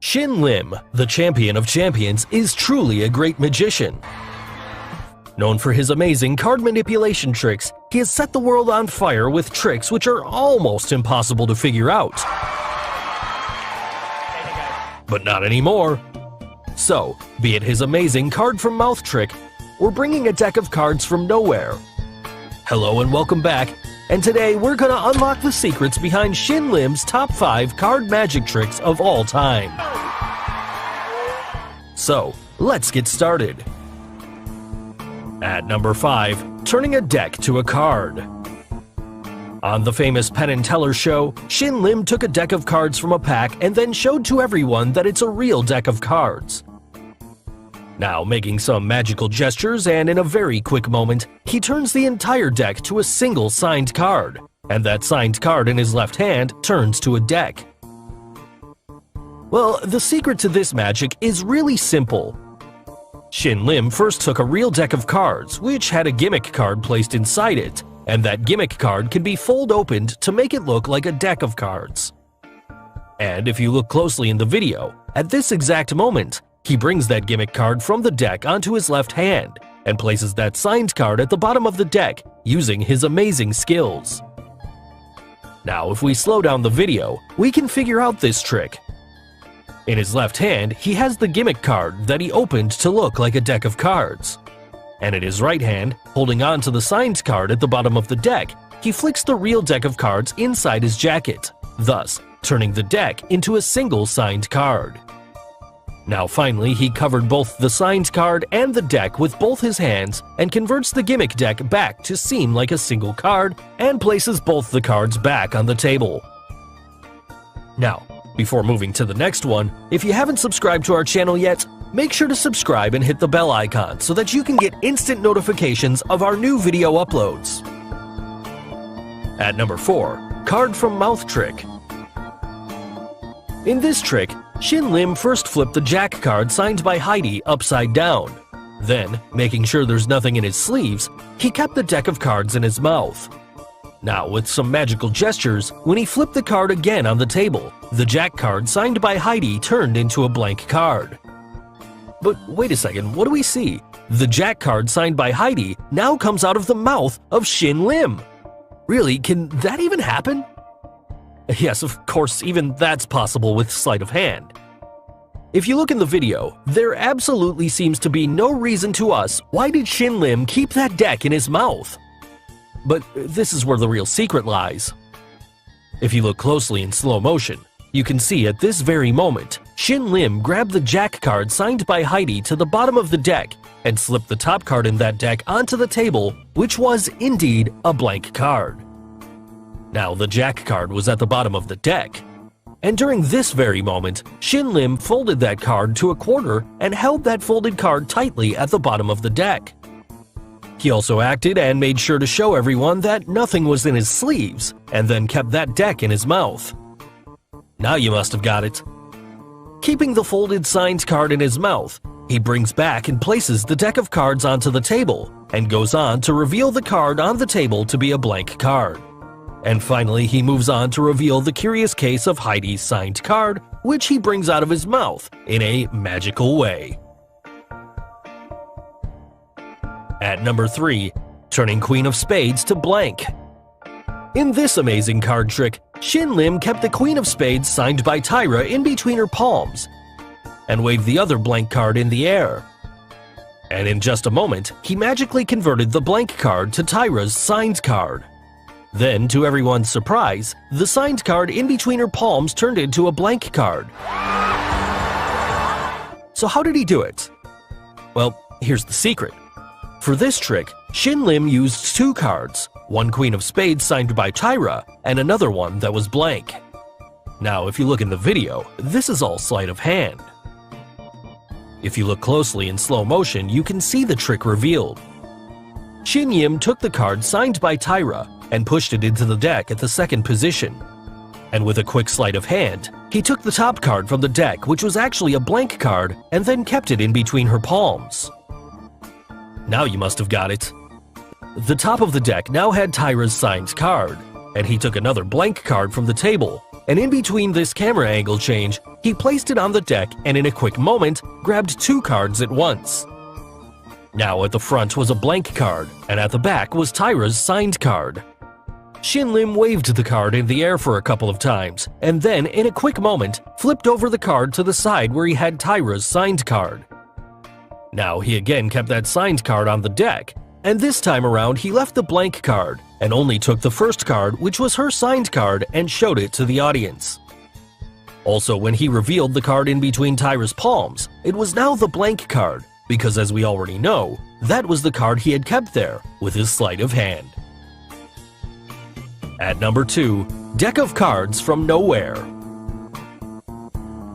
Shin Lim, the champion of champions, is truly a great magician. Known for his amazing card manipulation tricks, he has set the world on fire with tricks which are almost impossible to figure out. But not anymore. So, be it his amazing card from mouth trick, or bringing a deck of cards from nowhere. Hello and welcome back, and today we're gonna unlock the secrets behind Shin Lim's top 5 card magic tricks of all time. So, let's get started. At number 5, turning a deck to a card. On the famous Penn and Teller show, Shin Lim took a deck of cards from a pack and then showed to everyone that it's a real deck of cards. Now, making some magical gestures and in a very quick moment, he turns the entire deck to a single signed card, and that signed card in his left hand turns to a deck. Well, the secret to this magic is really simple. Shin Lim first took a real deck of cards, which had a gimmick card placed inside it, and that gimmick card can be fold-opened to make it look like a deck of cards. And if you look closely in the video, at this exact moment, he brings that gimmick card from the deck onto his left hand, and places that signed card at the bottom of the deck using his amazing skills. Now, if we slow down the video, we can figure out this trick. In his left hand, he has the gimmick card that he opened to look like a deck of cards. And in his right hand, holding on to the signed card at the bottom of the deck, he flicks the real deck of cards inside his jacket, thus turning the deck into a single signed card. Now finally, he covered both the signed card and the deck with both his hands and converts the gimmick deck back to seem like a single card and places both the cards back on the table. Now, before moving to the next one, if you haven't subscribed to our channel yet, make sure to subscribe and hit the bell icon so that you can get instant notifications of our new video uploads. At number 4, card from mouth trick. In this trick, Shin Lim first flipped the Jack card signed by Heidi upside down. Then, making sure there's nothing in his sleeves, he kept the deck of cards in his mouth. Now, with some magical gestures, when he flipped the card again on the table, the Jack card signed by Heidi turned into a blank card. But wait a second, what do we see? The Jack card signed by Heidi now comes out of the mouth of Shin Lim. Really, can that even happen? Yes, of course, even that's possible with sleight of hand. If you look in the video, there absolutely seems to be no reason to us why did Shin Lim keep that deck in his mouth. But this is where the real secret lies. If you look closely in slow motion, you can see at this very moment, Shin Lim grabbed the Jack card signed by Heidi to the bottom of the deck and slipped the top card in that deck onto the table, which was indeed a blank card. Now, the Jack card was at the bottom of the deck. And during this very moment, Shin Lim folded that card to a quarter and held that folded card tightly at the bottom of the deck. He also acted and made sure to show everyone that nothing was in his sleeves, and then kept that deck in his mouth. Now you must have got it. Keeping the folded signed card in his mouth, he brings back and places the deck of cards onto the table, and goes on to reveal the card on the table to be a blank card. And finally, he moves on to reveal the curious case of Heidi's signed card, which he brings out of his mouth in a magical way. At number 3, turning Queen of Spades to blank. In this amazing card trick, Shin Lim kept the Queen of Spades signed by Tyra in between her palms, and waved the other blank card in the air. And in just a moment, he magically converted the blank card to Tyra's signed card. Then, to everyone's surprise, the signed card in between her palms turned into a blank card. So how did he do it? Well, here's the secret. For this trick, Shin Lim used 2 cards, one Queen of Spades signed by Tyra, and another one that was blank. Now, if you look in the video, this is all sleight of hand. If you look closely in slow motion, you can see the trick revealed. Shin Lim took the card signed by Tyra and pushed it into the deck at the second position. And with a quick sleight of hand, he took the top card from the deck, which was actually a blank card, and then kept it in between her palms. Now you must have got it. The top of the deck now had Tyra's signed card, and he took another blank card from the table, and in between this camera angle change, he placed it on the deck and in a quick moment, grabbed 2 cards at once. Now at the front was a blank card, and at the back was Tyra's signed card. Shin Lim waved the card in the air for a couple of times, and then, in a quick moment, flipped over the card to the side where he had Tyra's signed card. Now he again kept that signed card on the deck, and this time around he left the blank card, and only took the first card, which was her signed card, and showed it to the audience. Also, when he revealed the card in between Tyra's palms, it was now the blank card, because as we already know, that was the card he had kept there, with his sleight of hand. At number 2, Deck of Cards from Nowhere.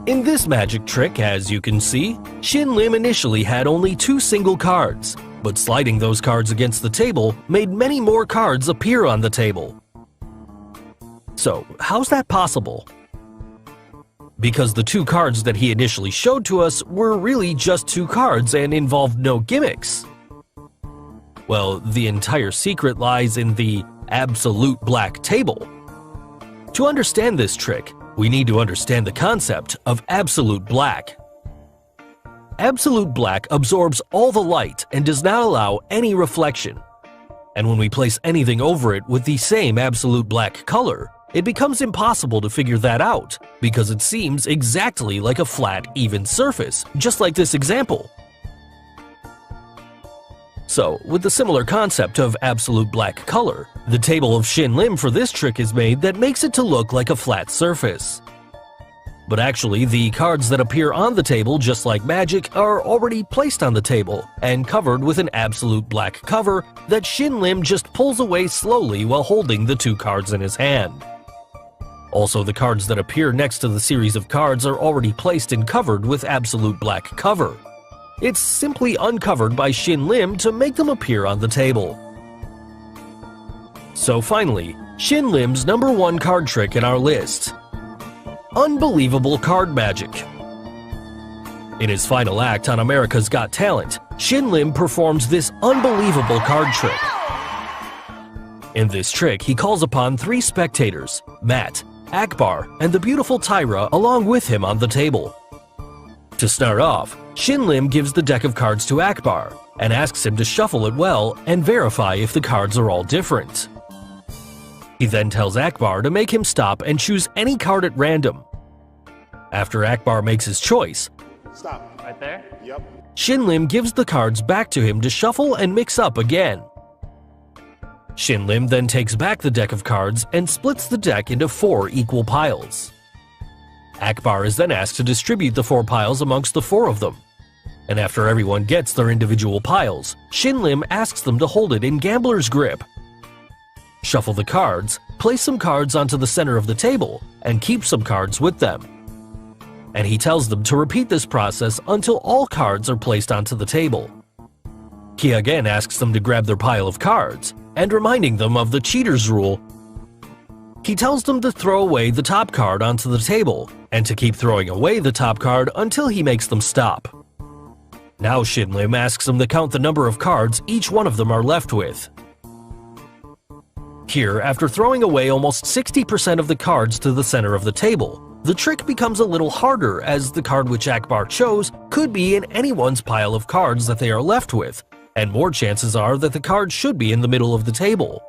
In this magic trick, as you can see, Shin Lim initially had only 2 single cards, but sliding those cards against the table made many more cards appear on the table. So, how's that possible? Because the 2 cards that he initially showed to us were really just 2 cards and involved no gimmicks. Well, the entire secret lies in the absolute black table. To understand this trick, we need to understand the concept of absolute black. Absolute black absorbs all the light and does not allow any reflection. And when we place anything over it with the same absolute black color, it becomes impossible to figure that out, because it seems exactly like a flat, even surface, just like this example. So, with the similar concept of absolute black color, the table of Shin Lim for this trick is made that makes it to look like a flat surface. But actually, the cards that appear on the table, just like magic, are already placed on the table and covered with an absolute black cover that Shin Lim just pulls away slowly while holding the 2 cards in his hand. Also, the cards that appear next to the series of cards are already placed and covered with absolute black cover. It's simply uncovered by Shin Lim to make them appear on the table. So finally, Shin Lim's number 1 card trick in our list. Unbelievable card magic. In his final act on America's Got Talent, Shin Lim performs this unbelievable card trick. In this trick, he calls upon 3 spectators, Matt, Akbar, and the beautiful Tyra along with him on the table. To start off, Shin Lim gives the deck of cards to Akbar and asks him to shuffle it well and verify if the cards are all different. He then tells Akbar to make him stop and choose any card at random. After Akbar makes his choice, stop. Right there? Yep. Shin Lim gives the cards back to him to shuffle and mix up again. Shin Lim then takes back the deck of cards and splits the deck into 4 equal piles. Akbar is then asked to distribute the 4 piles amongst the 4 of them. And after everyone gets their individual piles, Shin Lim asks them to hold it in gambler's grip. Shuffle the cards, place some cards onto the center of the table, and keep some cards with them. And he tells them to repeat this process until all cards are placed onto the table. He again asks them to grab their pile of cards, and reminding them of the cheater's rule, he tells them to throw away the top card onto the table, and to keep throwing away the top card until he makes them stop. Now Shin Lim asks them to count the number of cards each one of them are left with. Here, after throwing away almost 60% of the cards to the center of the table, the trick becomes a little harder as the card which Akbar chose could be in anyone's pile of cards that they are left with, and more chances are that the card should be in the middle of the table.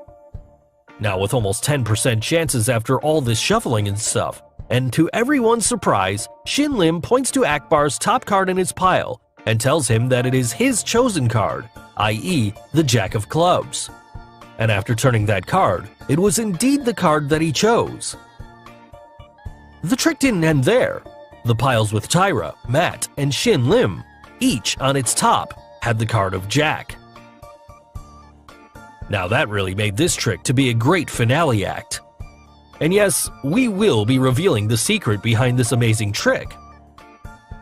Now with almost 10% chances after all this shuffling and stuff, and to everyone's surprise, Shin Lim points to Akbar's top card in his pile and tells him that it is his chosen card, i.e. the Jack of Clubs. And after turning that card, it was indeed the card that he chose. The trick didn't end there. The piles with Tyra, Matt, and Shin Lim, each on its top, had the card of Jack. Now that really made this trick to be a great finale act. And yes, we will be revealing the secret behind this amazing trick.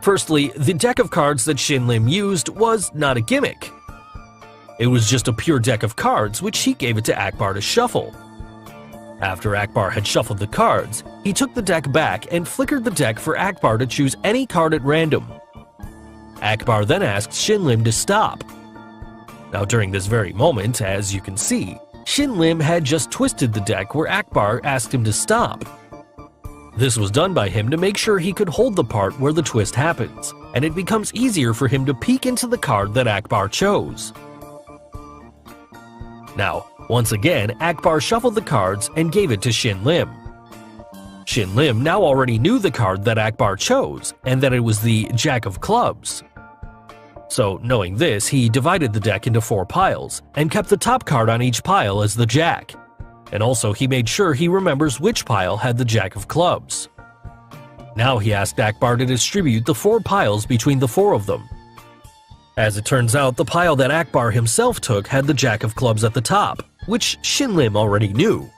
Firstly, the deck of cards that Shin Lim used was not a gimmick. It was just a pure deck of cards which he gave it to Akbar to shuffle. After Akbar had shuffled the cards, he took the deck back and flickered the deck for Akbar to choose any card at random. Akbar then asked Shin Lim to stop. Now during this very moment, as you can see, Shin Lim had just twisted the deck where Akbar asked him to stop. This was done by him to make sure he could hold the part where the twist happens, and it becomes easier for him to peek into the card that Akbar chose. Now, once again, Akbar shuffled the cards and gave it to Shin Lim. Shin Lim now already knew the card that Akbar chose, and that it was the Jack of Clubs. So, knowing this, he divided the deck into 4 piles, and kept the top card on each pile as the Jack. And also he made sure he remembers which pile had the Jack of Clubs. Now he asked Akbar to distribute the 4 piles between the 4 of them. As it turns out, the pile that Akbar himself took had the Jack of Clubs at the top, which Shin Lim already knew.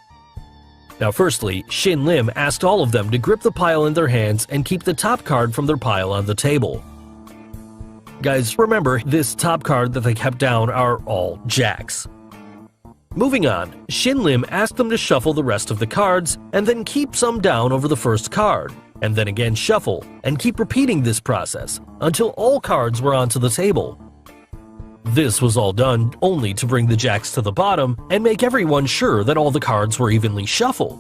Now firstly, Shin Lim asked all of them to grip the pile in their hands and keep the top card from their pile on the table. Guys, remember, this top card that they kept down are all Jacks. Moving on, Shin Lim asked them to shuffle the rest of the cards and then keep some down over the first card, and then again shuffle, and keep repeating this process until all cards were onto the table. This was all done only to bring the Jacks to the bottom and make everyone sure that all the cards were evenly shuffled.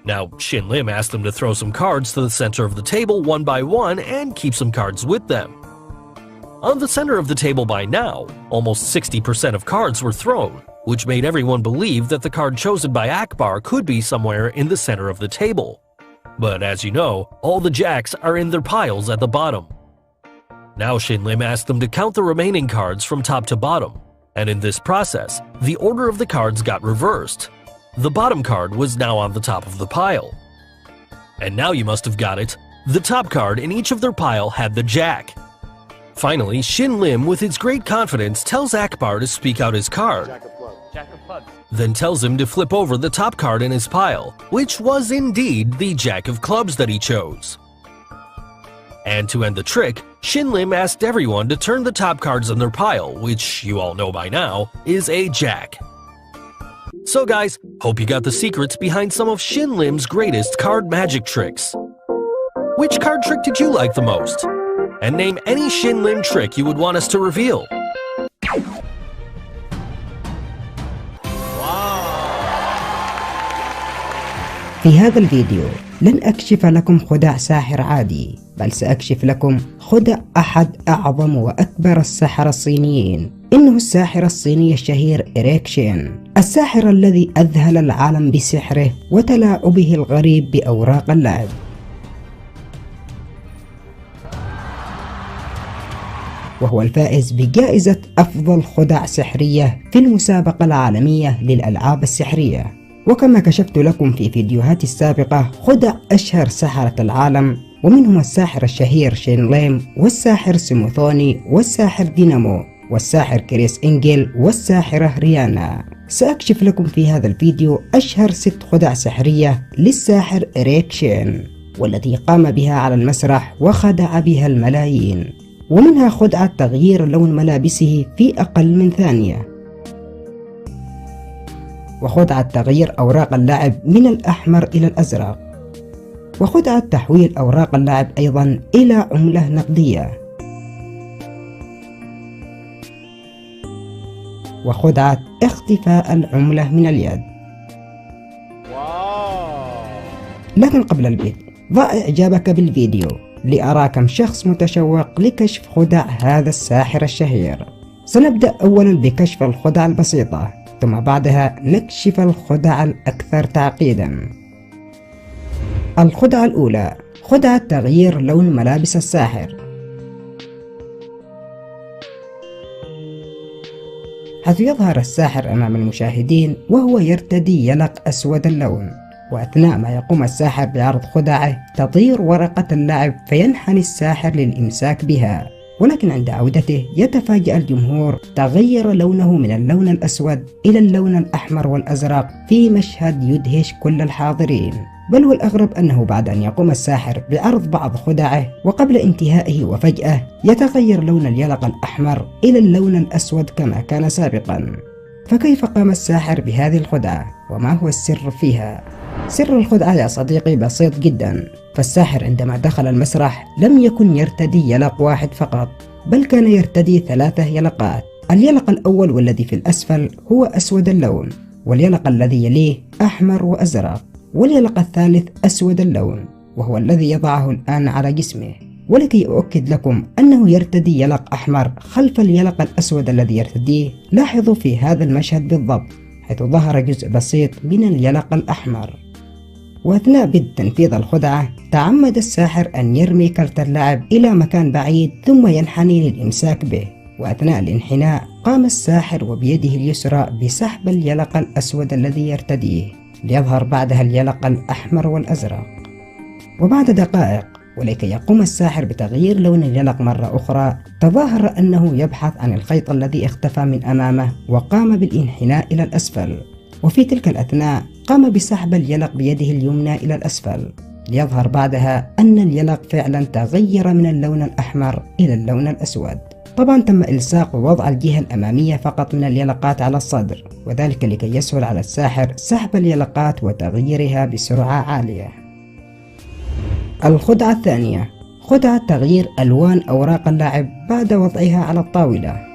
Now, Shin Lim asked them to throw some cards to the center of the table one by one and keep some cards with them. On the center of the table by now, almost 60% of cards were thrown, which made everyone believe that the card chosen by Akbar could be somewhere in the center of the table. But as you know, all the Jacks are in their piles at the bottom. Now Shin Lim asked them to count the remaining cards from top to bottom, and in this process, the order of the cards got reversed. The bottom card was now on the top of the pile. And now you must have got it, the top card in each of their pile had the Jack. Finally, Shin Lim, with his great confidence, tells Akbar to speak out his card. Jack of Clubs. Then tells him to flip over the top card in his pile, which was indeed the Jack of Clubs that he chose. And to end the trick, Shin Lim asked everyone to turn the top cards in their pile, which you all know by now, is a Jack. So guys, hope you got the secrets behind some of Shin Lim's greatest card magic tricks. Which card trick did you like the most? And name any Shin Lim trick you would want us to reveal. في هذا الفيديو لن أكشف لكم خدع ساحر عادي، بل سأكشف لكم خدع أحد أعظم وأكبر السحرة الصينيين. إنه الساحر الصيني الشهير إريك شين، الساحر الذي أذهل العالم بسحره وتلاعبه الغريب بأوراق اللعب. وهو الفائز بجائزة أفضل خدع سحرية في المسابقة العالمية للألعاب السحرية. وكما كشفت لكم في فيديوهاتي السابقة خدع أشهر سحرة العالم، ومنهم الساحر الشهير شين ليم، والساحر سيموثوني، والساحر دينامو، والساحر كريس إنجل، والساحرة ريانا. سأكشف لكم في هذا الفيديو أشهر 6 خدع سحرية للساحر إريك شين، والتي قام بها على المسرح وخدع بها الملايين. ومنها خدعة تغيير لون ملابسه في أقل من ثانية، وخدعة تغيير أوراق اللعب من الأحمر إلى الأزرق، وخدعة تحويل أوراق اللعب أيضا إلى عملة نقدية، وخدعة اختفاء العملة من اليد. لكن قبل البدء ضع إعجابك بالفيديو لأرى كم شخص متشوق لكشف خدع هذا الساحر الشهير. سنبدأ أولا بكشف الخدع البسيطة، ثم بعدها نكشف الخدع الأكثر تعقيدا. الخدعة الأولى، خدعة تغيير لون ملابس الساحر. حيث يظهر الساحر أمام المشاهدين وهو يرتدي يلق أسود اللون، وأثناء ما يقوم الساحر بعرض خدعه تطير ورقة اللعب فينحني الساحر للإمساك بها، ولكن عند عودته يتفاجأ الجمهور تغير لونه من اللون الأسود إلى اللون الأحمر والأزرق في مشهد يدهش كل الحاضرين. بل والأغرب أنه بعد أن يقوم الساحر بعرض بعض خدعه وقبل انتهائه وفجأة يتغير لون اليلق الأحمر إلى اللون الأسود كما كان سابقا. فكيف قام الساحر بهذه الخدعة؟ وما هو السر فيها؟ سر الخدعة يا صديقي بسيط جدا. فالساحر عندما دخل المسرح لم يكن يرتدي يلق واحد فقط، بل كان يرتدي 3 يلقات. اليلق الأول والذي في الأسفل هو أسود اللون، واليلق الذي يليه أحمر وأزرق، واليلق الثالث أسود اللون، وهو الذي يضعه الآن على جسمه. ولكي أؤكد لكم أنه يرتدي يلق أحمر خلف اليلق الأسود الذي يرتديه، لاحظوا في هذا المشهد بالضبط حيث ظهر جزء بسيط من اليلق الأحمر. وأثناء بدء تنفيذ الخدعة تعمد الساحر أن يرمي كرت اللعب إلى مكان بعيد ثم ينحني للإمساك به، وأثناء الانحناء قام الساحر وبيده اليسرى بسحب اليلق الأسود الذي يرتديه، ليظهر بعدها اليلق الأحمر والأزرق. وبعد دقائق ولكي يقوم الساحر بتغيير لون اليلق مرة أخرى، تظاهر أنه يبحث عن الخيط الذي اختفى من أمامه وقام بالانحناء إلى الأسفل، وفي تلك الأثناء قام بسحب اليلق بيده اليمنى إلى الأسفل، ليظهر بعدها أن اليلق فعلا تغير من اللون الأحمر إلى اللون الأسود. طبعا تم إلصاق ووضع الجهة الأمامية فقط من اليلقات على الصدر، وذلك لكي يسهل على الساحر سحب اليلقات وتغييرها بسرعة عالية. الخدعة الثانية، خدعة تغيير ألوان أوراق اللعب بعد وضعها على الطاولة.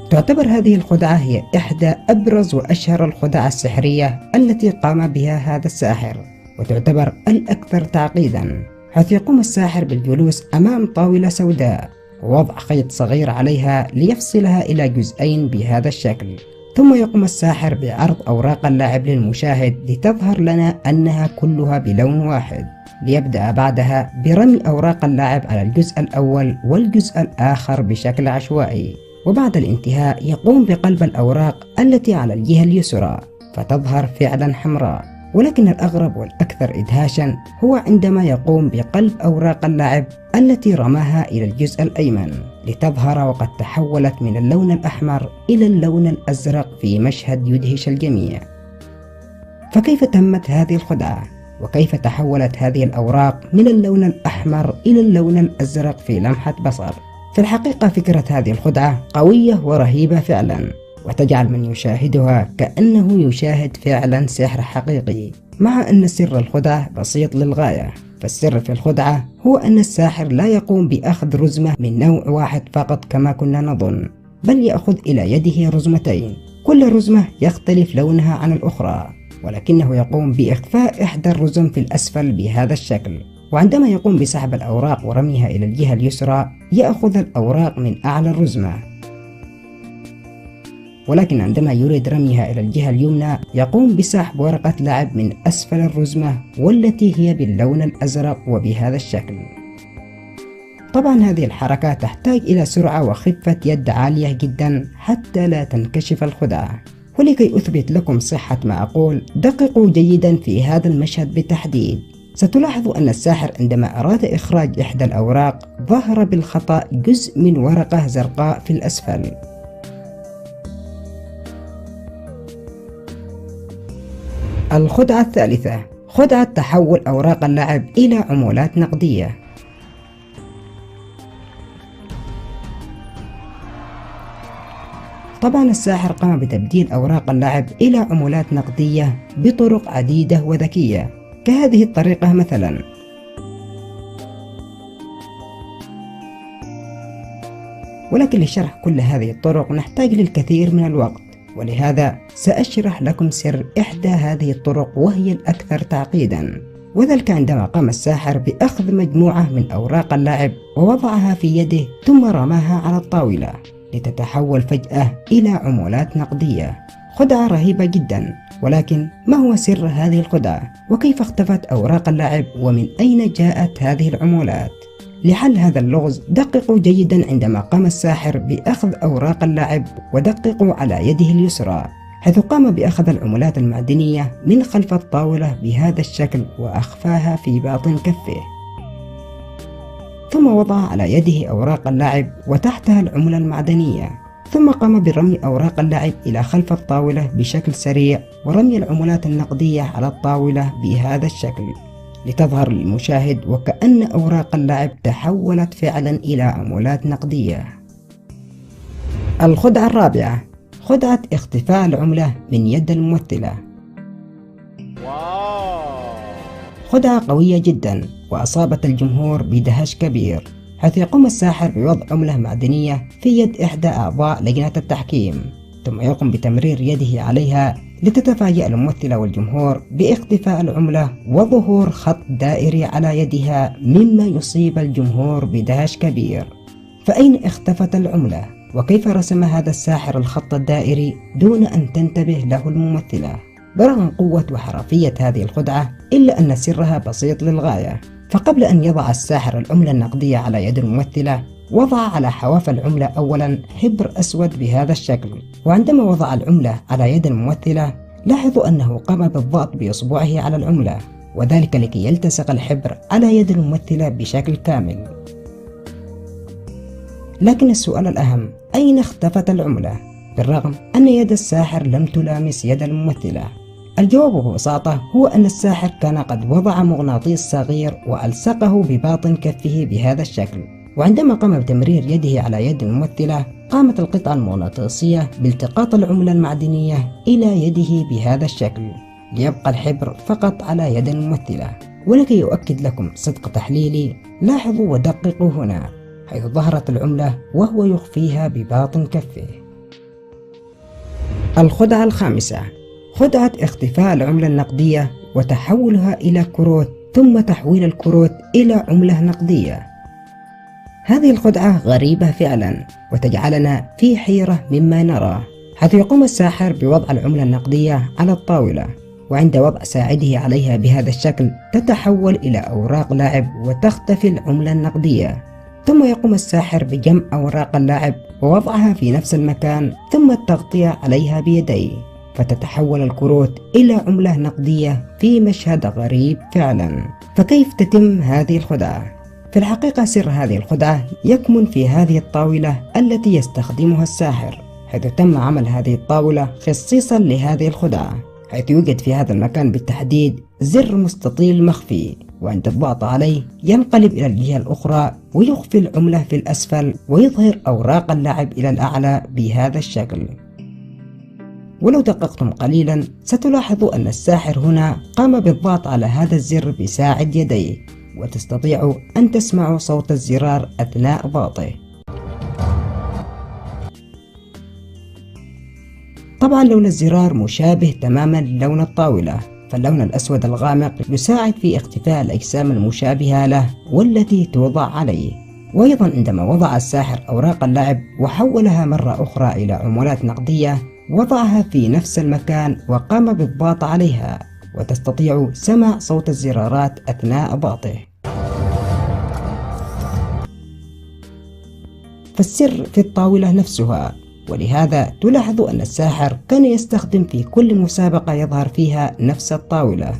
تعتبر هذه الخدعة هي إحدى أبرز وأشهر الخدع السحرية التي قام بها هذا الساحر، وتعتبر الأكثر تعقيدا، حيث يقوم الساحر بالجلوس أمام طاولة سوداء ووضع خيط صغير عليها ليفصلها إلى جزئين بهذا الشكل، ثم يقوم الساحر بعرض أوراق اللعب للمشاهد لتظهر لنا أنها كلها بلون واحد، ليبدأ بعدها برمي أوراق اللعب على الجزء الأول والجزء الآخر بشكل عشوائي، وبعد الانتهاء يقوم بقلب الأوراق التي على الجهة اليسرى فتظهر فعلا حمراء. ولكن الأغرب والأكثر إدهاشا هو عندما يقوم بقلب أوراق اللعب التي رماها إلى الجزء الأيمن لتظهر وقد تحولت من اللون الأحمر إلى اللون الأزرق في مشهد يدهش الجميع. فكيف تمت هذه الخدعة؟ وكيف تحولت هذه الأوراق من اللون الأحمر إلى اللون الأزرق في لمحة بصر؟ في الحقيقة فكرة هذه الخدعة قوية ورهيبة فعلا، وتجعل من يشاهدها كأنه يشاهد فعلا سحر حقيقي، مع أن سر الخدعة بسيط للغاية. فالسر في الخدعة هو أن الساحر لا يقوم بأخذ رزمة من نوع واحد فقط كما كنا نظن، بل يأخذ إلى يده رزمتين، كل رزمة يختلف لونها عن الأخرى، ولكنه يقوم بإخفاء إحدى الرزم في الأسفل بهذا الشكل. وعندما يقوم بسحب الأوراق ورميها إلى الجهة اليسرى يأخذ الأوراق من أعلى الرزمة، ولكن عندما يريد رميها إلى الجهة اليمنى يقوم بسحب ورقة لعب من أسفل الرزمة والتي هي باللون الأزرق وبهذا الشكل. طبعا هذه الحركة تحتاج إلى سرعة وخفة يد عالية جدا حتى لا تنكشف الخدعة. ولكي أثبت لكم صحة ما أقول دققوا جيدا في هذا المشهد بالتحديد. ستلاحظوا أن الساحر عندما أراد إخراج إحدى الأوراق ظهر بالخطأ جزء من ورقة زرقاء في الأسفل. الخدعة الثالثة، خدعة تحول أوراق اللعب إلى عمولات نقدية. طبعا الساحر قام بتبديل أوراق اللعب إلى عمولات نقدية بطرق عديدة وذكية، كهذه الطريقة مثلا. ولكن لشرح كل هذه الطرق نحتاج للكثير من الوقت، ولهذا سأشرح لكم سر إحدى هذه الطرق وهي الأكثر تعقيدا، وذلك عندما قام الساحر بأخذ مجموعة من أوراق اللعب ووضعها في يده ثم رماها على الطاولة لتتحول فجأة إلى عمولات نقدية. خدعة رهيبة جدا، ولكن ما هو سر هذه الخدعة؟ وكيف اختفت أوراق اللعب؟ ومن أين جاءت هذه العمولات؟ لحل هذا اللغز دققوا جيدا عندما قام الساحر بأخذ أوراق اللعب، ودققوا على يده اليسرى حيث قام بأخذ العملات المعدنية من خلف الطاولة بهذا الشكل وأخفاها في باطن كفه، ثم وضع على يده أوراق اللعب وتحتها العملة المعدنية، ثم قام برمي أوراق اللعب إلى خلف الطاولة بشكل سريع ورمي العملات النقدية على الطاولة بهذا الشكل لتظهر للمشاهد وكأن أوراق اللعب تحولت فعلا إلى عملات نقدية. الخدعة الرابعة، خدعة اختفاء العملة من يد الممثلة. خدعة قوية جدا وأصابت الجمهور بدهش كبير، حيث يقوم الساحر بوضع عملة معدنية في يد إحدى أعضاء لجنة التحكيم، ثم يقوم بتمرير يده عليها لتتفاجأ الممثلة والجمهور باختفاء العملة وظهور خط دائري على يدها، مما يصيب الجمهور بدهش كبير. فأين اختفت العملة؟ وكيف رسم هذا الساحر الخط الدائري دون أن تنتبه له الممثلة؟ برغم قوة وحرفية هذه الخدعة إلا أن سرها بسيط للغاية. فقبل أن يضع الساحر العملة النقدية على يد الممثلة، وضع على حواف العملة أولا حبر أسود بهذا الشكل، وعندما وضع العملة على يد الممثلة لاحظوا أنه قام بالضغط بإصبعه على العملة، وذلك لكي يلتصق الحبر على يد الممثلة بشكل كامل. لكن السؤال الأهم، أين اختفت العملة؟ بالرغم أن يد الساحر لم تلامس يد الممثلة. الجواب ببساطة هو أن الساحر كان قد وضع مغناطيس صغير وألصقه بباطن كفه بهذا الشكل، وعندما قام بتمرير يده على يد الممثلة قامت القطعة المغناطيسية بالتقاط العملة المعدنية إلى يده بهذا الشكل، ليبقى الحبر فقط على يد الممثلة. ولكي يؤكد لكم صدق تحليلي، لاحظوا ودققوا هنا حيث ظهرت العملة وهو يخفيها بباطن كفه. الخدعة الخامسة، خدعة اختفاء العملة النقدية وتحولها إلى كروت، ثم تحويل الكروت إلى عملة نقدية. هذه الخدعة غريبة فعلا وتجعلنا في حيرة مما نراه، حيث يقوم الساحر بوضع العملة النقدية على الطاولة، وعند وضع ساعده عليها بهذا الشكل تتحول إلى أوراق لاعب وتختفي العملة النقدية. ثم يقوم الساحر بجمع أوراق اللاعب ووضعها في نفس المكان، ثم التغطية عليها بيديه، فتتحول الكروت إلى عملة نقدية في مشهد غريب فعلا. فكيف تتم هذه الخدعة؟ في الحقيقة سر هذه الخدعة يكمن في هذه الطاولة التي يستخدمها الساحر، حيث تم عمل هذه الطاولة خصيصا لهذه الخدعة، حيث يوجد في هذا المكان بالتحديد زر مستطيل مخفي، وعند الضغط عليه ينقلب إلى الجهة الأخرى ويخفي العملة في الأسفل ويظهر أوراق اللعب إلى الأعلى بهذا الشكل. ولو دققتم قليلا ستلاحظوا أن الساحر هنا قام بالضغط على هذا الزر بساعد يديه، وتستطيعوا أن تسمعوا صوت الزرار أثناء ضغطه. طبعا لون الزرار مشابه تماما للون الطاولة، فاللون الأسود الغامق يساعد في اختفاء الأجسام المشابهة له والتي توضع عليه. وأيضا عندما وضع الساحر أوراق اللعب وحولها مرة أخرى إلى عملات نقدية، وضعها في نفس المكان وقام بالضغط عليها، وتستطيع سماع صوت الزرارات أثناء ضغطه. فالسر في الطاولة نفسها، ولهذا تلاحظ أن الساحر كان يستخدم في كل مسابقة يظهر فيها نفس الطاولة.